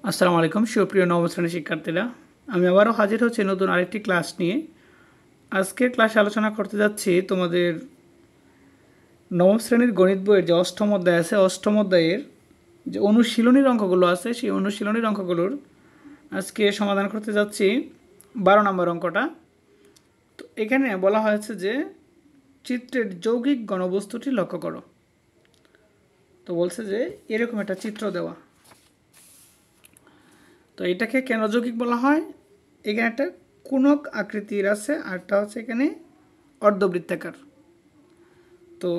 আসসালামু আলাইকুম সুপ্রিয় নবম শ্রেণীর শিক্ষার্থীরা, আমি আবারও হাজির হচ্ছি নতুন আরেকটি ক্লাস নিয়ে। আজকের ক্লাসে আলোচনা করতে যাচ্ছি তোমাদের নবম শ্রেণীর গণিত বইয়ের যে অষ্টম অধ্যায় আছে, অষ্টম অধ্যায়ের যে অনুশীলনীর অঙ্কগুলো আছে সেই অনুশীলনীর অঙ্কগুলোর আজকে সমাধান করতে যাচ্ছি 12 নম্বর অঙ্কটা। তো এখানে বলা হয়েছে যে চিত্রের যৌগিক ঘনবস্তুটি লক্ষ্য করো। তো বলছে যে এরকম একটা চিত্র দেওয়া, তো এটাকে কেন যৌগিক বলা হয়? এখানে একটা কোণক আকৃতির আছে, আরটা হচ্ছে এখানে অর্ধবৃত্তাকার। তো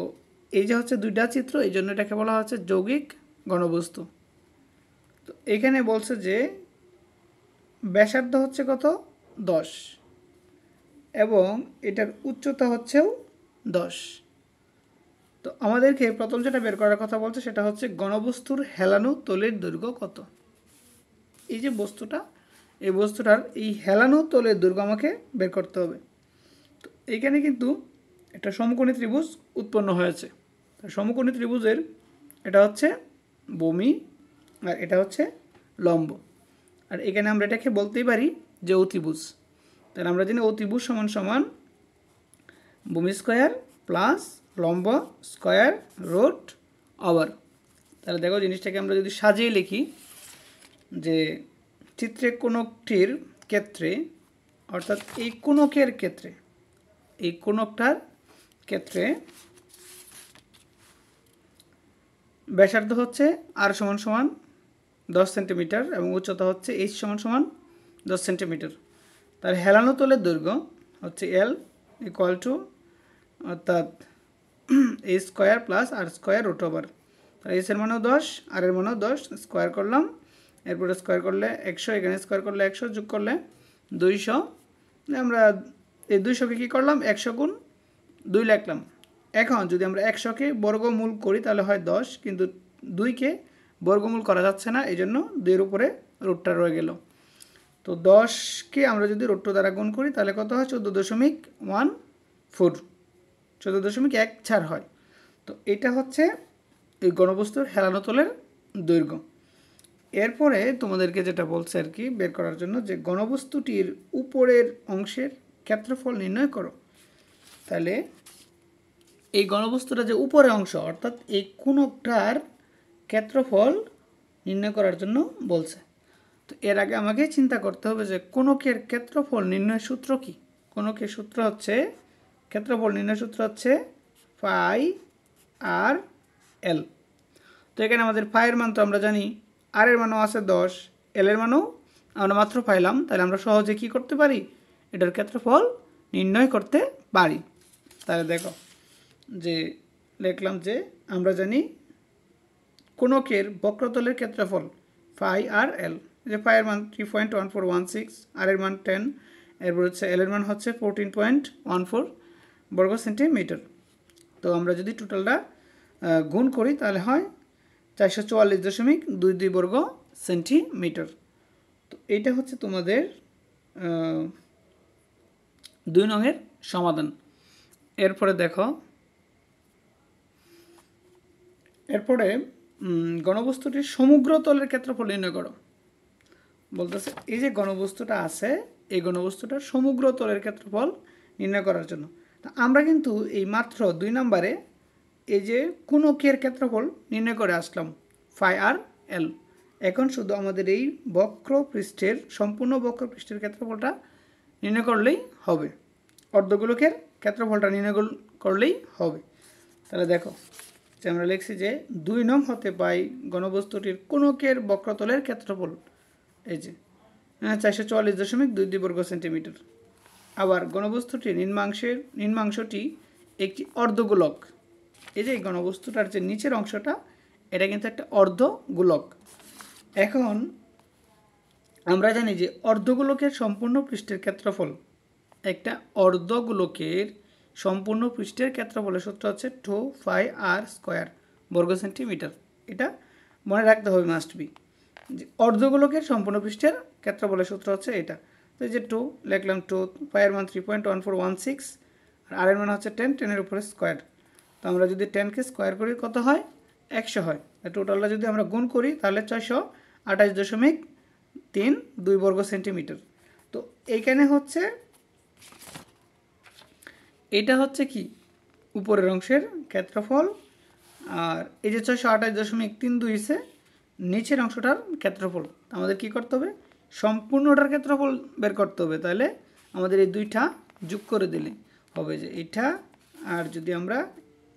এই যে হচ্ছে দুইটা চিত্র, এই জন্য এটাকে বলা হচ্ছে যৌগিক ঘনবস্তু। তো এখানে বলছে যে ব্যাসার্ধ হচ্ছে কত? 10 এবং এটার উচ্চতা হচ্ছেও 10। তো আমাদেরকে প্রথম যেটা বের করার কথা বলছে সেটা হচ্ছে ঘনবস্তুর হেলানো তলের দৈর্ঘ্য কত। এই যে বস্তুটা, এই বস্তুটার এই হেলানো তলের দৈর্ঘ্য আমাকে বের করতে হবে। তো এইখানে কিন্তু একটা সমকোণী ত্রিভুজ উৎপন্ন হয়েছে। সমকোণী ত্রিভুজের এটা হচ্ছে ভূমি আর এটা হচ্ছে লম্ব, আর এখানে আমরা এটাকে বলতেই পারি যে অতিভুজ। তাহলে আমরা জানি অতিভুজ সমান সমান ভূমি স্কোয়ার প্লাস লম্ব স্কোয়ার রুট ওভার। তাহলে দেখো জিনিসটাকে আমরা যদি সাজিয়ে লিখি যে চিত্রে কোণকটির ক্ষেত্রে, অর্থাৎ এই কোণকের ক্ষেত্রে, এই কোণকটার ক্ষেত্রে ব্যাসার্ধ হচ্ছে আর সমান সমান 10 সেন্টিমিটার এবং উচ্চতা হচ্ছে এইচ সমান সমান 10 সেন্টিমিটার। তার হেলানো তলের দৈর্ঘ্য হচ্ছে এল ইকুয়াল টু অর্থাৎ এ স্কোয়ার প্লাস আর স্কোয়ার রুট ওভার। তাহলে এস এর মানেও 10, আর এর মানেও 10, স্কোয়ার করলাম, এরপরে স্কোয়ার করলে 100, এখানে স্কোয়ার করলে 100, যোগ করলে 200। আমরা এই 200কে কী করলাম? 100 গুণ 2 লিখলাম। এখন যদি আমরা 100কে বর্গমূল করি তাহলে হয় 10, কিন্তু 2কে বর্গমূল করা যাচ্ছে না, এই জন্য 2-এর উপরে রুটটা রয়ে গেল। তো 10কে আমরা যদি রুট 2 দ্বারা গুণ করি তাহলে কত হয়? 14.14, 14.14 হয়। তো এটা হচ্ছে এই ঘনবস্তুর হেলানো তলের দৈর্ঘ্য। এরপরে তোমাদেরকে যেটা বলছে আর কি বের করার জন্য, যে ঘনবস্তুটির উপরের অংশের ক্ষেত্রফল নির্ণয় করো। তাহলে এই ঘনবস্তুটা যে উপরের অংশ, অর্থাৎ এই কোণকটার ক্ষেত্রফল নির্ণয় করার জন্য বলছে। তো এর আগে আমাকে চিন্তা করতে হবে যে কোণকের ক্ষেত্রফল নির্ণয়ের সূত্র কি। কোণকের সূত্র হচ্ছে, ক্ষেত্রফল নির্ণয়ের সূত্র হচ্ছে পাই আর এল। তো এখানে আমাদের পায়ের মান তো আমরা জানি, আর এর মানও আছে 10, এল এর মানও আমরা মাত্র পাইলাম। তাহলে আমরা সহজে কি করতে পারি? এটার ক্ষেত্রফল নির্ণয় করতে পারি। তাহলে দেখো যে লিখলাম যে আমরা জানি কোণকের বক্রতলের ক্ষেত্রফল পাই আর এল। যে পায়ের মান 3.1416, আর এর মান 10, এরপর হচ্ছে এল এর মান হচ্ছে 14.14 বর্গ সেন্টিমিটার। তো আমরা যদি টোটালটা গুণ করি তাহলে হয় 444.22 বর্গ সেন্টিমিটার। তো এইটা হচ্ছে তোমাদের 2 নংয়ের সমাধান। এরপরে দেখো, এরপরে ঘনবস্তুটির সমগ্র তলের ক্ষেত্রফল নির্ণয় করো বলতেছে। এই যে ঘনবস্তুটা আছে, এই ঘনবস্তুটার সমগ্র তলের ক্ষেত্রফল নির্ণয় করার জন্য। তা আমরা কিন্তু এই মাত্র 2 নম্বরে এই যে কোণকের ক্ষেত্রফল নির্ণয় করে আসলাম ফাই আর এল। এখন শুধু আমাদের এই বক্রপৃষ্ঠের, সম্পূর্ণ বক্রপৃষ্ঠের ক্ষেত্রফলটা নির্ণয় করলেই হবে, অর্ধগোলকের ক্ষেত্রফলটা নির্ণয় করলেই হবে। তাহলে দেখো যে আমরা লিখছি যে 2 নং হতে পাই ঘনবস্তুটির কোণকের বক্রতলের ক্ষেত্রফল, এই যে 444.22 বর্গ সেন্টিমিটার। আবার ঘনবস্তুটির নিম্নাংশটি একটি অর্ধগোলক। এই যে ঘনবস্তুটার যে নিচের অংশটা, এটা কিন্তু একটা অর্ধগোলক। এখন আমরা জানি যে অর্ধগোলকের সম্পূর্ণ পৃষ্ঠের ক্ষেত্রফল, একটা অর্ধগোলকের সম্পূর্ণ পৃষ্ঠের ক্ষেত্রফলের সূত্র হচ্ছে 2 পাই আর স্কোয়ার বর্গ সেন্টিমিটার। এটা মনে রাখতে হবে, মাস্ট বি, যে অর্ধগোলকের সম্পূর্ণ পৃষ্ঠের ক্ষেত্রফলের সূত্র হচ্ছে এটা। তো এই যে 2 লিখলাম, 2 পায়ের মান 3.1416, আর এর মান হচ্ছে 10, 10-এর উপরে স্কোয়ার। তো আমরা যদি 10কে স্কোয়ার করি কত হয়? 100 হয়। টোটালটা যদি আমরা গুণ করি তাহলে 428.22 2 বর্গ সেন্টিমিটার। তো এইখানে হচ্ছে এটা হচ্ছে কি উপরের অংশের ক্ষেত্রফল, আর এই যে 628.32 হচ্ছে নিচের অংশটার ক্ষেত্রফল। আমাদের কি করতে হবে, সম্পূর্ণটার ক্ষেত্রফল বের করতে হবে। তাহলে আমাদের এই দুইটা যোগ করে দিলে হবে যে এটা, আর যদি আমরা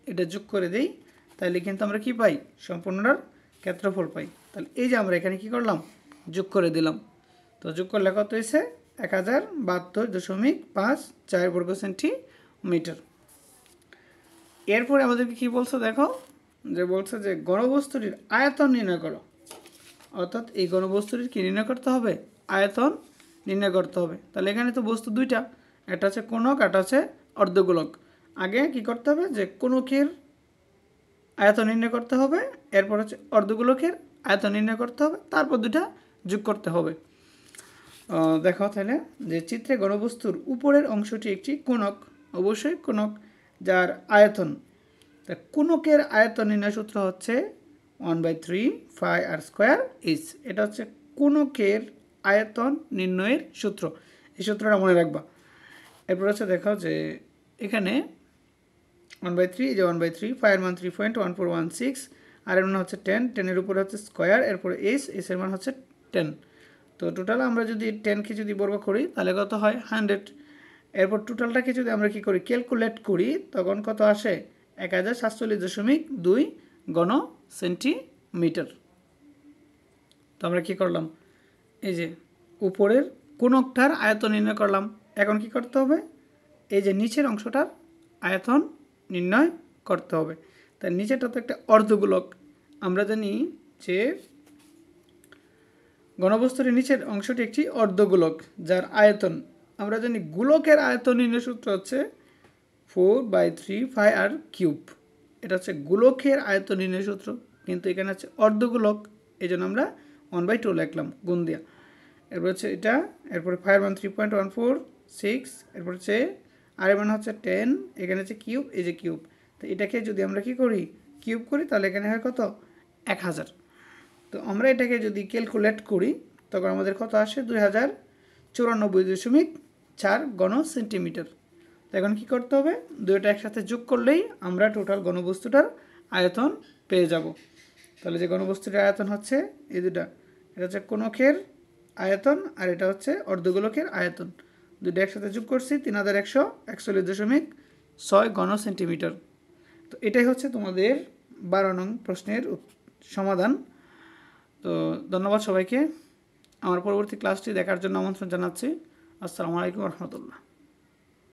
এটা যোগ করে দেই তাহলে কিন্তু আমরা কি পাই, সম্পূর্ণটার ক্ষেত্রফল পাই। তাহলে এই যে আমরা এখানে কি করলাম, যোগ করে দিলাম। তো যোগ করলে কত হয়েছে, 1072.54 বর্গ সেন্টিমিটার। এরপরে আমাদেরকে কি বলছে দেখো, যে বলছে যে ঘনবস্তুটির আয়তন নির্ণয় করো। অর্থাৎ এই ঘনবস্তুটির কি নির্ণয় করতে হবে, আয়তন নির্ণয় করতে হবে। তাহলে এখানে তো বস্তু দুইটা, একটা হচ্ছে কোণক, একটা হচ্ছে অর্ধগোলক। আগে কি করতে হবে, যে কোণকের আয়তন নির্ণয় করতে হবে, এরপর হচ্ছে অর্ধগোলকের আয়তন নির্ণয় করতে হবে, তারপর দুটা যোগ করতে হবে। দেখো তাহলে যে চিত্রে ঘনবস্তুর উপরের অংশটি একটি কোণক, অবশ্যই কোণক, যার আয়তন, তা কোণকের আয়তন নির্ণয় সূত্র হচ্ছে 1/3 phi r স্কোয়ার h। এটা হচ্ছে কোণকের আয়তন নির্ণয়ের সূত্র, এই সূত্রটা মনে রাখবা। এরপর হচ্ছে দেখো যে এখানে 1/3, যে 1/3 phi এর মান 3.1416, আর এর মান হচ্ছে 10, 10-এর উপরে হচ্ছে স্কোয়ার, এরপরে h, এর মান হচ্ছে 10। তো টোটাল আমরা যদি 10কে যদি বর্গ করি তাহলে কত হয়, 100। এরপর টোটালটাকে যদি আমরা কি করি, ক্যালকুলেট করি, তখন কত আসে, 1047.2 ঘন সেন্টিমিটার। তো আমরা কি করলাম, এই যে উপরের কোণকটার আয়তন নির্ণয় করলাম। এখন কি করতে হবে, এই যে নিচের অংশটার আয়তন নির্ণয় করতে হবে। তাই নিচেরটা তো একটা অর্ধগোলক, আমরা জানি যে ঘনবস্তুর নিচের অংশটি একটি অর্ধগোলক, যার আয়তন, আমরা জানি গোলকের আয়তন নির্ণয় সূত্র হচ্ছে 4/3 phi r কিউব। এটা হচ্ছে গোলকের আয়তন নির্ণয় সূত্র, কিন্তু এখানে হচ্ছে অর্ধগোলক, এই জন্য আমরা 1/2 লিখলাম গুণ দিয়া। এরপর হচ্ছে এটা, এরপরে phi এর মান 3.146, এরপর হচ্ছে আর এর মান হচ্ছে 10, এখানে হচ্ছে কিউব, এই যে কিউব। তো এটাকে যদি আমরা কি করি, কিউব করি, তাহলে এখানে হয় কত, 1000। তো আমরা এটাকে যদি ক্যালকুলেট করি তখন আমাদের কত আসে, 2094.4 ঘন সেন্টিমিটার। তো এখন কী করতে হবে, দুইটা একসাথে যোগ করলেই আমরা টোটাল ঘনবস্তুটার আয়তন পেয়ে যাব। তাহলে যে ঘনবস্তুটার আয়তন হচ্ছে এই দুটা, এটা হচ্ছে কোণকের আয়তন আর এটা হচ্ছে অর্ধগোলকের আয়তন, দুটো একসাথে যোগ করছি 3141.6 ঘন সেন্টিমিটার। তো এটাই হচ্ছে তোমাদের 12 নং প্রশ্নের সমাধান। তো ধন্যবাদ সবাইকে, আমার পরবর্তী ক্লাসটি দেখার জন্য আমন্ত্রণ জানাচ্ছি। আসসালামু আলাইকুম রহমতুল্লাহ।